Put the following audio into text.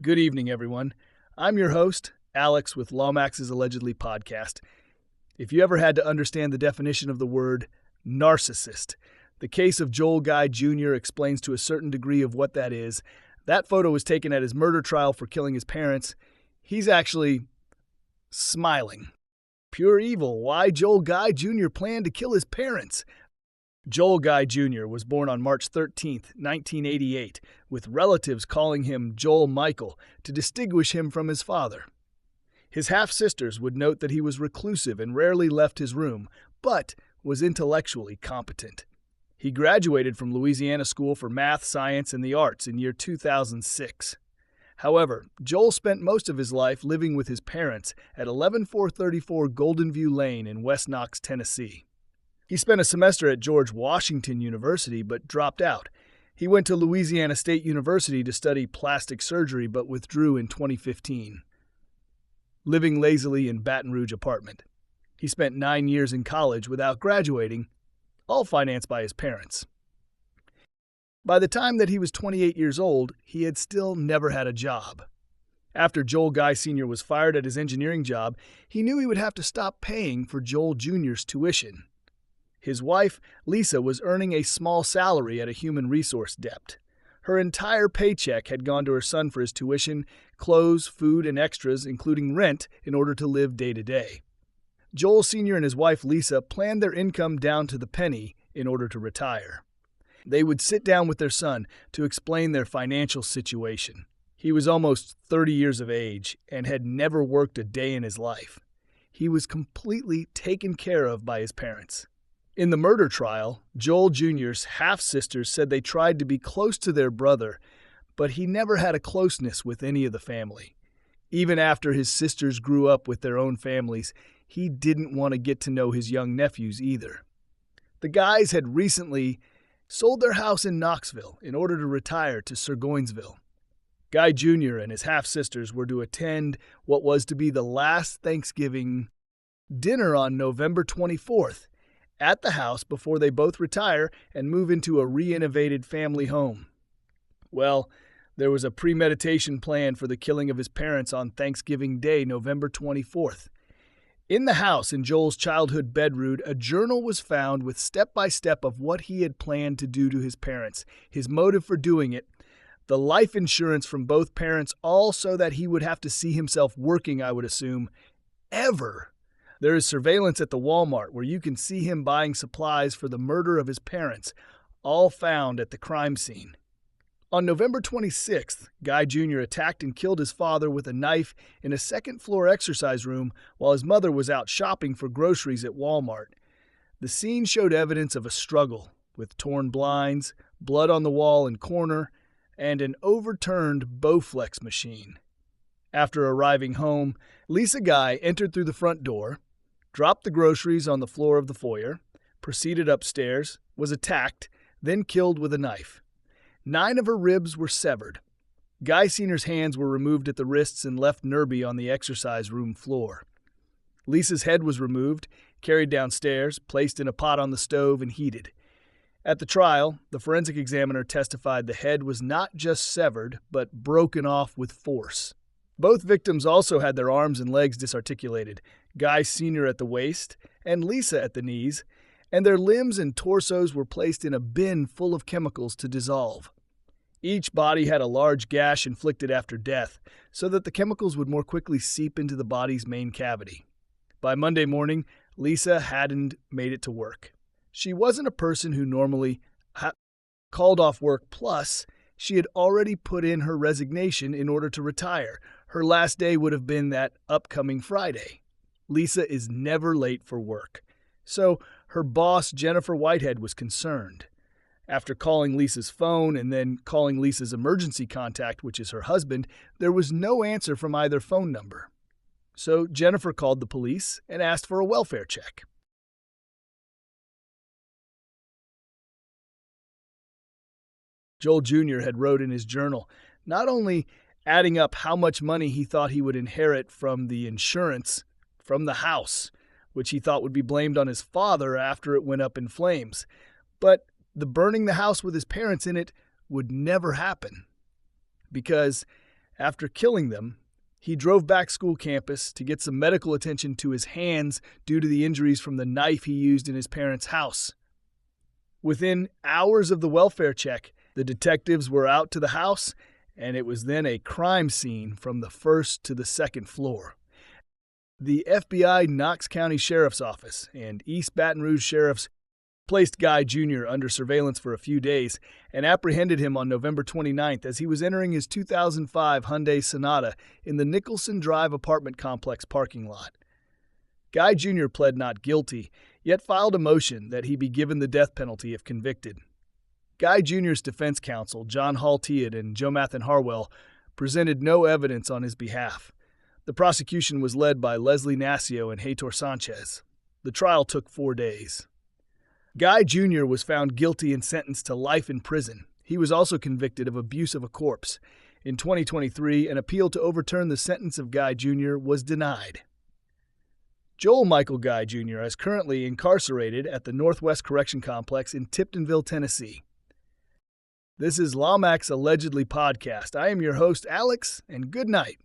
Good evening, everyone. I'm your host, Alex, with LAUMAX'S Allegedly podcast. If you ever had to understand the definition of the word narcissist, the case of Joel Guy Jr. explains to a certain degree of what that is. That photo was taken at his murder trial for killing his parents. He's actually smiling. Pure evil. Why Joel Guy Jr. planned to kill his parents? Joel Guy Jr. was born on March 13, 1988, with relatives calling him Joel Michael to distinguish him from his father. His half-sisters would note that he was reclusive and rarely left his room, but was intellectually competent. He graduated from Louisiana School for Math, Science, and the Arts in year 2006. However, Joel spent most of his life living with his parents at 11434 Golden View Lane in West Knox, Tennessee. He spent a semester at George Washington University but dropped out. He went to Louisiana State University to study plastic surgery but withdrew in 2015. Living lazily in Baton Rouge apartment. He spent 9 years in college without graduating, all financed by his parents. By the time that he was 28 years old, he had still never had a job. After Joel Guy Sr. was fired at his engineering job, he knew he would have to stop paying for Joel Jr.'s tuition. His wife, Lisa, was earning a small salary at a human resource dept. Her entire paycheck had gone to her son for his tuition, clothes, food, and extras, including rent, in order to live day to day. Joel Sr. and his wife, Lisa, planned their income down to the penny in order to retire. They would sit down with their son to explain their financial situation. He was almost 30 years of age and had never worked a day in his life. He was completely taken care of by his parents. In the murder trial, Joel Jr.'s half-sisters said they tried to be close to their brother, but he never had a closeness with any of the family. Even after his sisters grew up with their own families, he didn't want to get to know his young nephews either. The Guys had recently sold their house in Knoxville in order to retire to Surgoinsville. Guy Jr. and his half-sisters were to attend what was to be the last Thanksgiving dinner on November 24th. At the house before they both retire and move into a renovated family home. Well, there was a premeditation plan for the killing of his parents on Thanksgiving Day, November 24th. In the house in Joel's childhood bedroom, a journal was found with step-by-step of what he had planned to do to his parents, his motive for doing it, the life insurance from both parents, all so that he would have to see himself working, I would assume, ever. There is surveillance at the Walmart where you can see him buying supplies for the murder of his parents, all found at the crime scene. On November 26th, Guy Jr. attacked and killed his father with a knife in a second-floor exercise room while his mother was out shopping for groceries at Walmart. The scene showed evidence of a struggle, with torn blinds, blood on the wall and corner, and an overturned Bowflex machine. After arriving home, Lisa Guy entered through the front door, dropped the groceries on the floor of the foyer, proceeded upstairs, was attacked, then killed with a knife. 9 of her ribs were severed. Guy Sr.'s hands were removed at the wrists and left nearby on the exercise room floor. Lisa's head was removed, carried downstairs, placed in a pot on the stove, and heated. At the trial, the forensic examiner testified the head was not just severed, but broken off with force. Both victims also had their arms and legs disarticulated, Guy Sr. at the waist and Lisa at the knees, and their limbs and torsos were placed in a bin full of chemicals to dissolve. Each body had a large gash inflicted after death, so that the chemicals would more quickly seep into the body's main cavity. By Monday morning, Lisa hadn't made it to work. She wasn't a person who normally called off work, plus she had already put in her resignation in order to retire. Her last day would have been that upcoming Friday. Lisa is never late for work. So her boss, Jennifer Whitehead, was concerned. After calling Lisa's phone and then calling Lisa's emergency contact, which is her husband, there was no answer from either phone number. So Jennifer called the police and asked for a welfare check. Joel Jr. had wrote in his journal, not only adding up how much money he thought he would inherit from the insurance from the house, which he thought would be blamed on his father after it went up in flames, but the burning the house with his parents in it would never happen. Because after killing them, he drove back school campus to get some medical attention to his hands due to the injuries from the knife he used in his parents' house. Within hours of the welfare check, the detectives were out to the house, and it was then a crime scene from the first to the second floor. The FBI Knox County Sheriff's Office and East Baton Rouge Sheriffs placed Guy Jr. under surveillance for a few days and apprehended him on November 29th as he was entering his 2005 Hyundai Sonata in the Nicholson Drive apartment complex parking lot. Guy Jr. pled not guilty, yet filed a motion that he be given the death penalty if convicted. Guy Jr.'s defense counsel, John Haltiad and Joe Mathen Harwell, presented no evidence on his behalf. The prosecution was led by Leslie Nacio and Heitor Sanchez. The trial took 4 days. Guy Jr. was found guilty and sentenced to life in prison. He was also convicted of abuse of a corpse. In 2023, an appeal to overturn the sentence of Guy Jr. was denied. Joel Michael Guy Jr. is currently incarcerated at the Northwest Correction Complex in Tiptonville, Tennessee. This is LAUMAX'S Allegedly podcast. I am your host, Alex, and good night.